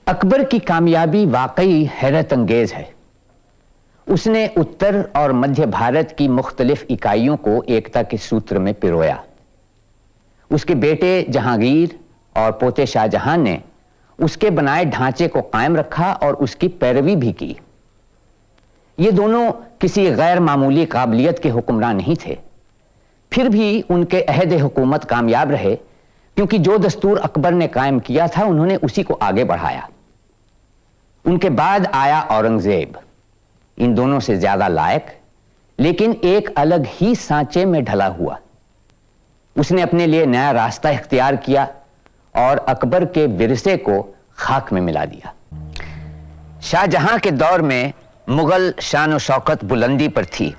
अकबर की कामयाबी वाकई हैरत अंगेज है। उसने उत्तर और मध्य भारत की मुख्तलिफ इकाइयों को एकता के सूत्र में पिरोया। उसके बेटे जहांगीर और पोते शाहजहां ने उसके बनाए ढांचे को कायम रखा और उसकी पैरवी भी की। ये दोनों किसी गैर मामूली काबिलियत के हुक्मरान नहीं थे, फिर भी उनके अहद हुकूमत कामयाब रहे, क्योंकि जो दस्तूर अकबर ने कायम किया था उन्होंने उसी को आगे बढ़ाया। उनके बाद आया औरंगजेब, इन दोनों से ज्यादा लायक, लेकिन एक अलग ही सांचे में ढला हुआ। उसने अपने लिए नया रास्ता इख्तियार किया और अकबर के विरसे को खाक में मिला दिया। शाहजहां के दौर में मुगल शान व शौकत बुलंदी पर थी,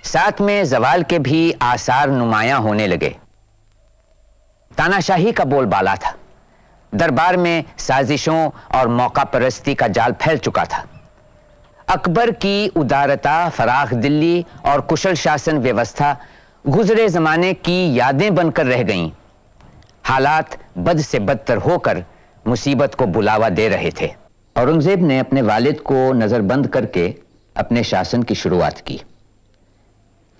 साथ में जवाल के भी आसार नुमायां होने लगे। तानाशाही का बोलबाला था, दरबार में साजिशों और मौका परस्ती का जाल फैल चुका था। अकबर की उदारता, फराख दिल्ली और कुशल शासन व्यवस्था गुजरे जमाने की यादें बनकर रह गईं। हालात बद से बदतर होकर मुसीबत को बुलावा दे रहे थे। औरंगजेब ने अपने वालिद को नजरबंद करके अपने शासन की शुरुआत की।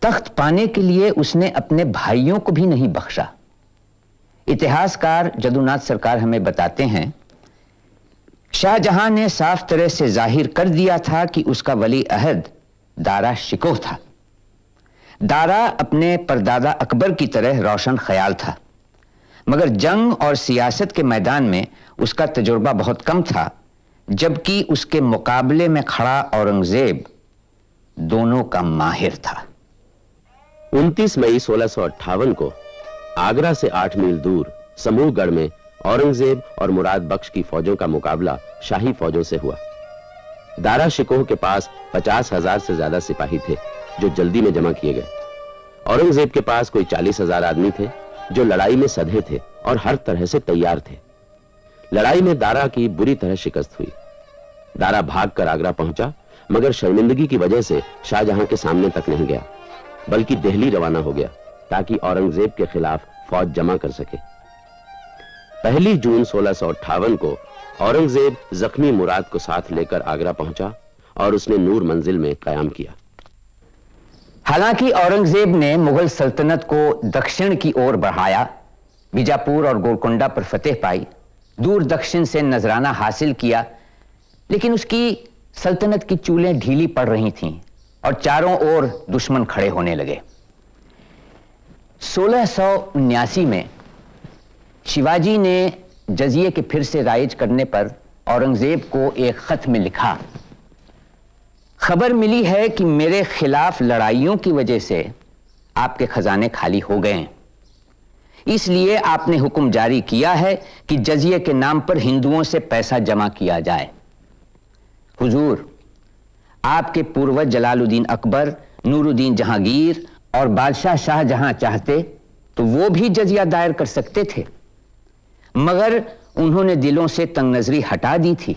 तख्त पाने के लिए उसने अपने भाइयों को भी नहीं बख्शा। इतिहासकार जदुनाथ सरकार हमें बताते हैं, शाहजहां ने साफ तरह से जाहिर कर दिया था कि उसका वली अहद दारा शिकोह था। दारा अपने परदादा अकबर की तरह रोशन ख्याल था, मगर जंग और सियासत के मैदान में उसका तजुर्बा बहुत कम था, जबकि उसके मुकाबले में खड़ा औरंगजेब दोनों का माहिर था। 29 मई 1658 को आगरा से 8 मील दूर समूहगढ़ में औरंगजेब और मुराद बख्श की फौजों का मुकाबला शाही फौजों से हुआ। दारा शिकोह के पास 50,000 से ज्यादा सिपाही थे, जो जल्दी में जमा किए गए। औरंगजेब के पास कोई 40,000 आदमी थे, जो लड़ाई में सधे थे और हर तरह से तैयार थे। लड़ाई में दारा की बुरी तरह शिकस्त हुई। दारा भागकर आगरा पहुंचा, मगर शर्मिंदगी की वजह से शाहजहां के सामने तक नहीं गया, बल्कि दिल्ली रवाना हो गया ताकि औरंगजेब के खिलाफ फौज जमा कर सके। 1 जून 1658 को औरंगजेब जख्मी मुराद को साथ लेकर आगरा पहुंचा और उसने नूर मंजिल में कयाम किया। हालांकि औरंगजेब ने मुगल सल्तनत को दक्षिण की ओर बढ़ाया, बीजापुर और गोलकोंडा पर फतेह पाई, दूर दक्षिण से नजराना हासिल किया, लेकिन उसकी सल्तनत की चूलें ढीली पड़ रही थीं और चारों ओर दुश्मन खड़े होने लगे। 1679 में शिवाजी ने जजिये के फिर से राइज करने पर औरंगजेब को एक खत में लिखा, खबर मिली है कि मेरे खिलाफ लड़ाइयों की वजह से आपके खजाने खाली हो गए हैं, इसलिए आपने हुक्म जारी किया है कि जजिये के नाम पर हिंदुओं से पैसा जमा किया जाए। हुजूर, आपके पूर्वज जलालुद्दीन अकबर, नूरुद्दीन जहांगीर और बादशाह शाहजहां चाहते तो वो भी जजिया दायर कर सकते थे, मगर उन्होंने दिलों से तंग नजरी हटा दी थी,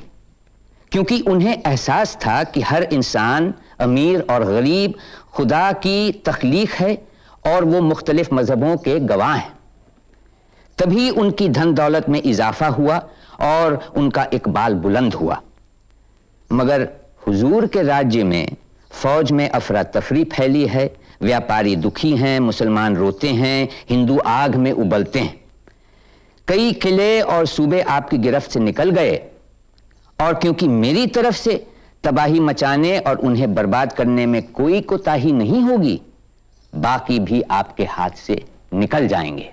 क्योंकि उन्हें एहसास था कि हर इंसान, अमीर और गरीब, खुदा की तख्लीक है और वो मुख्तलिफ मजहबों के गवाह हैं। तभी उनकी धन दौलत में इजाफा हुआ और उनका इकबाल बुलंद हुआ। मगर हुजूर के राज्य में फौज में अफरा तफरी फैली है, व्यापारी दुखी हैं, मुसलमान रोते हैं, हिंदू आग में उबलते हैं। कई किले और सूबे आपकी गिरफ्त से निकल गए, और क्योंकि मेरी तरफ से तबाही मचाने और उन्हें बर्बाद करने में कोई कोताही नहीं होगी, बाकी भी आपके हाथ से निकल जाएंगे।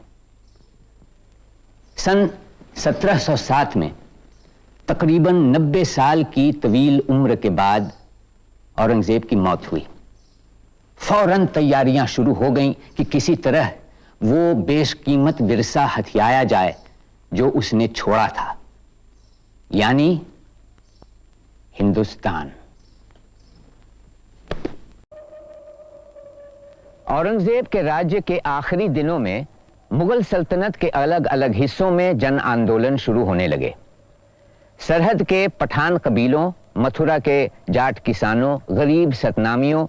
सन 1707 में तकरीबन 90 साल की तवील उम्र के बाद औरंगजेब की मौत हुई। फौरन तैयारियां शुरू हो गईं कि किसी तरह वो बेशकीमत विरसा हथियाया जाए जो उसने छोड़ा था, यानी हिंदुस्तान। औरंगजेब के राज्य के आखिरी दिनों में मुगल सल्तनत के अलग अलग हिस्सों में जन आंदोलन शुरू होने लगे। सरहद के पठान कबीलों, मथुरा के जाट किसानों, गरीब सतनामियों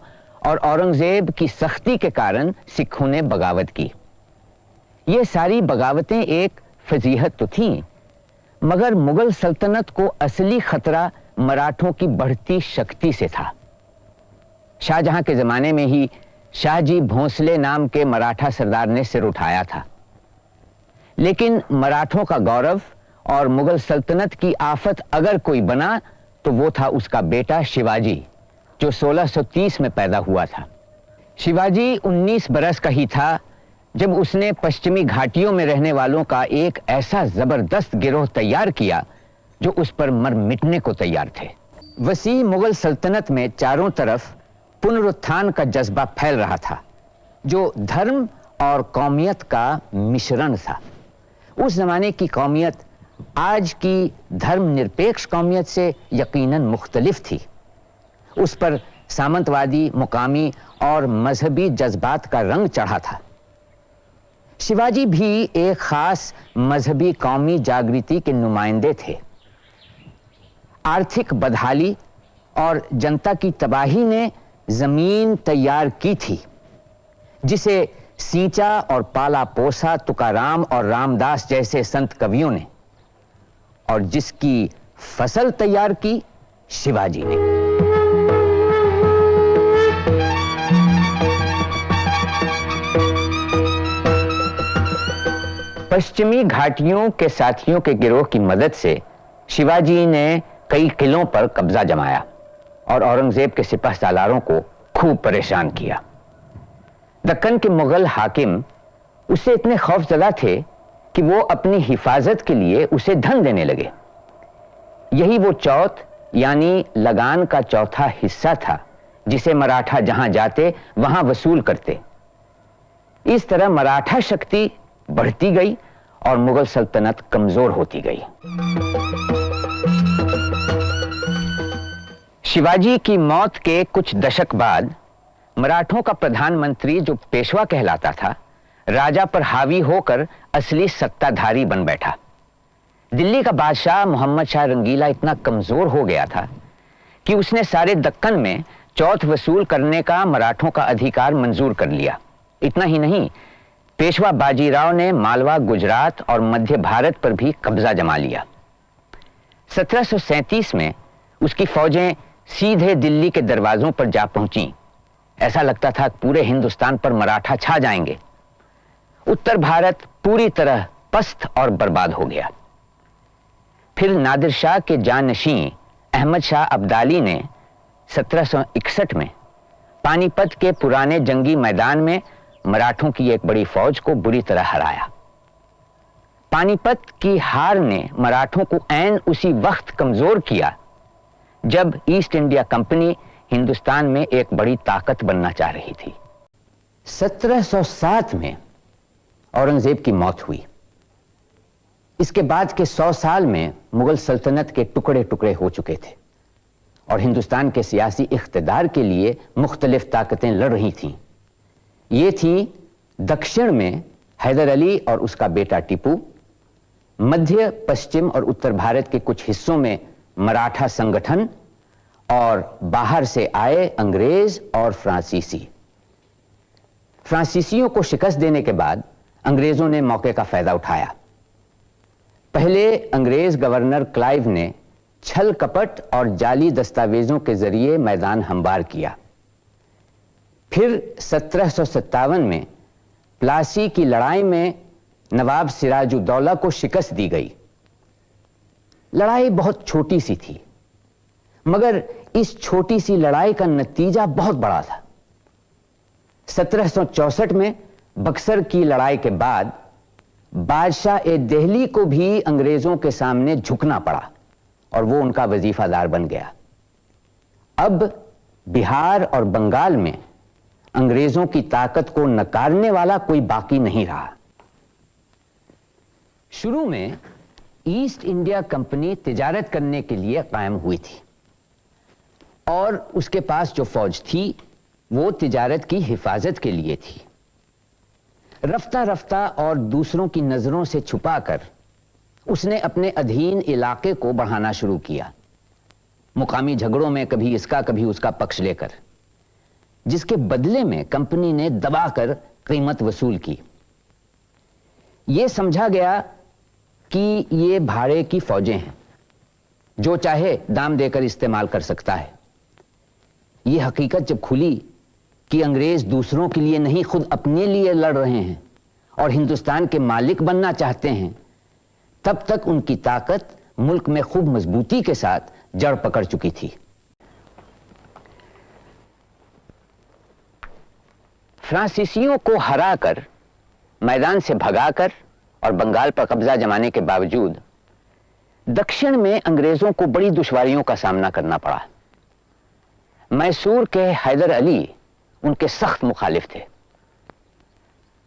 और औरंगजेब की सख्ती के कारण सिखों ने बगावत की। ये सारी बगावतें एक फजीहत तो थीं, मगर मुगल सल्तनत को असली खतरा मराठों की बढ़ती शक्ति से था। शाहजहां के जमाने में ही शाहजी भोंसले नाम के मराठा सरदार ने सिर उठाया था, लेकिन मराठों का गौरव और मुगल सल्तनत की आफत अगर कोई बना तो वो था उसका बेटा शिवाजी, जो 1630 में पैदा हुआ था। शिवाजी 19 बरस का ही था जब उसने पश्चिमी घाटियों में रहने वालों का एक ऐसा जबरदस्त गिरोह तैयार किया जो उस पर मर मिटने को तैयार थे। वसी मुगल सल्तनत में चारों तरफ पुनरुत्थान का जज्बा फैल रहा था, जो धर्म और कौमियत का मिश्रण था। उस जमाने की कौमियत आज की धर्मनिरपेक्ष कौमियत से यकीनन मुख्तलिफ थी। उस पर सामंतवादी, मुकामी और मजहबी जज्बात का रंग चढ़ा था। शिवाजी भी एक खास मजहबी कौमी जागृति के नुमाइंदे थे। आर्थिक बदहाली और जनता की तबाही ने जमीन तैयार की थी, जिसे सींचा और पाला पोसा तुकाराम और रामदास जैसे संत कवियों ने, और जिसकी फसल तैयार की शिवाजी ने। पश्चिमी घाटियों के साथियों के गिरोह की मदद से शिवाजी ने कई किलों पर कब्जा जमाया और औरंगजेब के सिपह सालारों को खूब परेशान किया। दक्कन के मुगल हाकिम उससे इतने खौफजदा थे कि वो अपनी हिफाजत के लिए उसे धन देने लगे। यही वो चौथ यानी लगान का चौथा हिस्सा था जिसे मराठा जहां जाते वहां वसूल करते। इस तरह मराठा शक्ति बढ़ती गई और मुगल सल्तनत कमजोर होती गई। शिवाजी की मौत के कुछ दशक बाद मराठों का प्रधानमंत्री, जो पेशवा कहलाता था, राजा पर हावी होकर असली सत्ताधारी बन बैठा। दिल्ली का बादशाह मोहम्मद शाह रंगीला इतना कमजोर हो गया था कि उसने सारे दक्कन में चौथ वसूल करने का मराठों का अधिकार मंजूर कर लिया। इतना ही नहीं, पेशवा बाजीराव ने मालवा, गुजरात और मध्य भारत पर भी कब्जा जमा लिया। 1737 में उसकी फौजें सीधे दिल्ली के दरवाजों पर जा पहुंची। ऐसा लगता था पूरे हिंदुस्तान पर मराठा छा जाएंगे। उत्तर भारत पूरी तरह पस्त और बर्बाद हो गया। फिर नादिर शाह के जानशीं अहमद शाह अब्दाली ने 1761 में पानीपत के पुराने जंगी मैदान में मराठों की एक बड़ी फौज को बुरी तरह हराया। पानीपत की हार ने मराठों को ऐन उसी वक्त कमजोर किया जब ईस्ट इंडिया कंपनी हिंदुस्तान में एक बड़ी ताकत बनना चाह रही थी। 1707 में औरंगजेब की मौत हुई। इसके बाद के 100 साल में मुगल सल्तनत के टुकड़े टुकड़े हो चुके थे और हिंदुस्तान के सियासी इख्तिदार के लिए मुख्तलिफ ताकतें लड़ रही थीं। ये थी दक्षिण में हैदर अली और उसका बेटा टीपू, मध्य, पश्चिम और उत्तर भारत के कुछ हिस्सों में मराठा संगठन, और बाहर से आए अंग्रेज और फ्रांसीसी। फ्रांसीसियों को शिकस्त देने के बाद अंग्रेजों ने मौके का फायदा उठाया। पहले अंग्रेज गवर्नर क्लाइव ने छल कपट और जाली दस्तावेजों के जरिए मैदान हमवार किया। फिर 1757 में प्लासी की लड़ाई में नवाब सिराजुद्दौला को शिकस्त दी गई। लड़ाई बहुत छोटी सी थी, मगर इस छोटी सी लड़ाई का नतीजा बहुत बड़ा था। 1764 में बक्सर की लड़ाई के बाद बादशाह दिल्ली को भी अंग्रेजों के सामने झुकना पड़ा और वो उनका वजीफादार बन गया। अब बिहार और बंगाल में अंग्रेजों की ताकत को नकारने वाला कोई बाकी नहीं रहा। शुरू में ईस्ट इंडिया कंपनी तिजारत करने के लिए कायम हुई थी और उसके पास जो फौज थी वो तिजारत की हिफाजत के लिए थी। रफ्ता रफ्ता और दूसरों की नजरों से छुपाकर उसने अपने अधीन इलाके को बढ़ाना शुरू किया, मुकामी झगड़ों में कभी इसका कभी उसका पक्ष लेकर, जिसके बदले में कंपनी ने दबाकर कीमत वसूल की। यह समझा गया कि ये भाड़े की फौजें हैं, जो चाहे दाम देकर इस्तेमाल कर सकता है। ये हकीकत जब खुली कि अंग्रेज दूसरों के लिए नहीं खुद अपने लिए लड़ रहे हैं और हिंदुस्तान के मालिक बनना चाहते हैं, तब तक उनकी ताकत मुल्क में खूब मजबूती के साथ जड़ पकड़ चुकी थी। फ्रांसीसियों को हराकर, मैदान से भगाकर और बंगाल पर कब्जा जमाने के बावजूद दक्षिण में अंग्रेजों को बड़ी दुश्वारियों का सामना करना पड़ा। मैसूर के हैदर अली उनके सख्त मुखालिफ थे।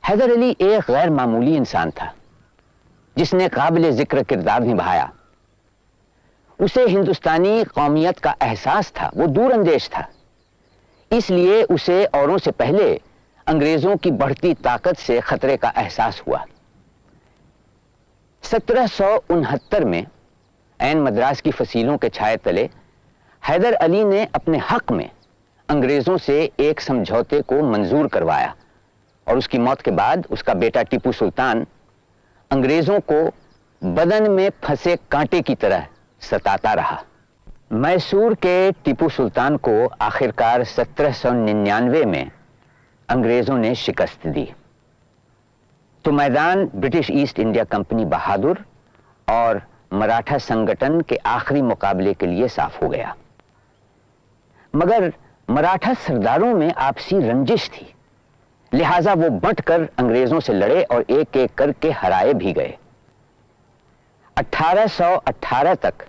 हैदर अली एक गैर मामूली इंसान था जिसने काबिल जिक्र किरदार निभाया। उसे हिंदुस्तानी कौमियत का एहसास था, वो दूरअंदेश था। इसलिए उसे औरों से पहले अंग्रेजों की बढ़ती ताकत से खतरे का एहसास हुआ। 1769 में ऐन मद्रास की फसीलों के छाए तले हैदर अली ने अपने हक में अंग्रेजों से एक समझौते को मंजूर करवाया और उसकी मौत के बाद उसका बेटा टीपू सुल्तान अंग्रेजों को बदन में फंसे कांटे की तरह सताता रहा। मैसूर के टीपू सुल्तान को आखिरकार 1799 में अंग्रेजों ने शिकस्त दी, तो मैदान ब्रिटिश ईस्ट इंडिया कंपनी बहादुर और मराठा संगठन के आखिरी मुकाबले के लिए साफ हो गया। मगर मराठा सरदारों में आपसी रंजिश थी, लिहाजा वो बंटकर अंग्रेजों से लड़े और एक एक करके हराए भी गए। 1818 तक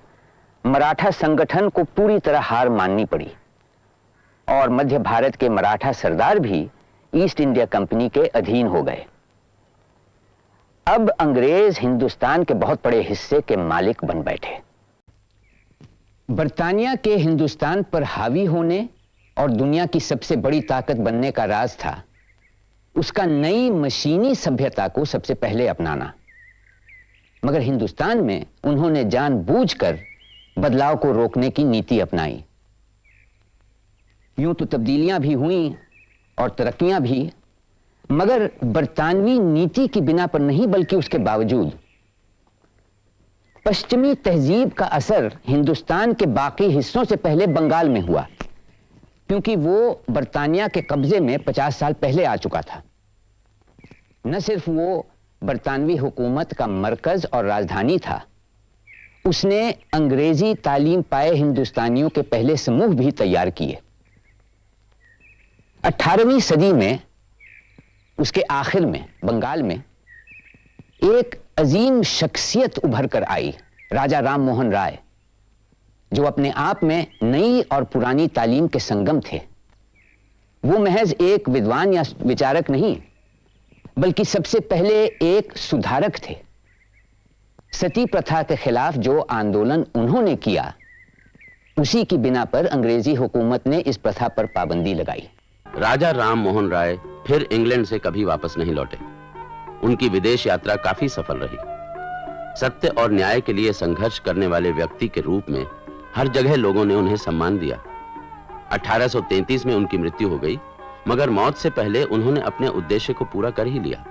मराठा संगठन को पूरी तरह हार माननी पड़ी और मध्य भारत के मराठा सरदार भी ईस्ट इंडिया कंपनी के अधीन हो गए। अब अंग्रेज हिंदुस्तान के बहुत बड़े हिस्से के मालिक बन बैठे। बर्तानिया के हिंदुस्तान पर हावी होने और दुनिया की सबसे बड़ी ताकत बनने का राज था उसका नई मशीनी सभ्यता को सबसे पहले अपनाना। मगर हिंदुस्तान में उन्होंने जानबूझकर बदलाव को रोकने की नीति अपनाई। यूं तो तब्दीलियां भी हुई और तरक्कियां भी, मगर बरतानवी नीति की बिना पर नहीं बल्कि उसके बावजूद। पश्चिमी तहजीब का असर हिंदुस्तान के बाकी हिस्सों से पहले बंगाल में हुआ, क्योंकि वो बरतानिया के कब्जे में 50 साल पहले आ चुका था। न सिर्फ वो बरतानवी हुकूमत का मरकज और राजधानी था, उसने अंग्रेजी तालीम पाए हिंदुस्तानियों के पहले समूह भी तैयार किए। 18वीं सदी में उसके आखिर में बंगाल में एक अजीम शख्सियत उभर कर आई, राजा राम मोहन राय, जो अपने आप में नई और पुरानी तालीम के संगम थे। वो महज एक विद्वान या विचारक नहीं, बल्कि सबसे पहले एक सुधारक थे। सती प्रथा के खिलाफ जो आंदोलन उन्होंने किया, उसी की बिना पर अंग्रेजी हुकूमत ने इस प्रथा पर पाबंदी लगाई। राजा राम मोहन राय फिर इंग्लैंड से कभी वापस नहीं लौटे। उनकी विदेश यात्रा काफी सफल रही। सत्य और न्याय के लिए संघर्ष करने वाले व्यक्ति के रूप में हर जगह लोगों ने उन्हें सम्मान दिया। 1833 में उनकी मृत्यु हो गई, मगर मौत से पहले उन्होंने अपने उद्देश्य को पूरा कर ही लिया।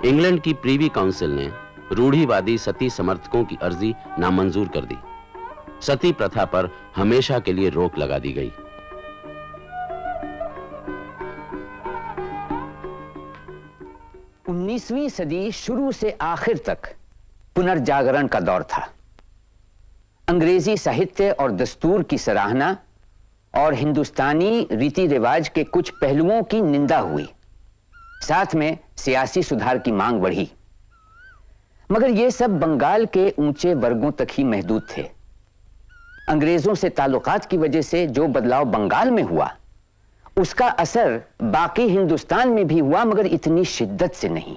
इंग्लैंड की प्रीवी काउंसिल ने रूढ़िवादी सती समर्थकों की अर्जी नामंजूर कर दी। सती प्रथा पर हमेशा के लिए रोक लगा दी गई। 19वीं सदी शुरू से आखिर तक पुनर्जागरण का दौर था। अंग्रेजी साहित्य और दस्तूर की सराहना और हिंदुस्तानी रीति रिवाज के कुछ पहलुओं की निंदा हुई, साथ में सियासी सुधार की मांग बढ़ी। मगर यह सब बंगाल के ऊंचे वर्गों तक ही महदूद थे। अंग्रेजों से ताल्लुकात की वजह से जो बदलाव बंगाल में हुआ, उसका असर बाकी हिंदुस्तान में भी हुआ, मगर इतनी शिद्दत से नहीं।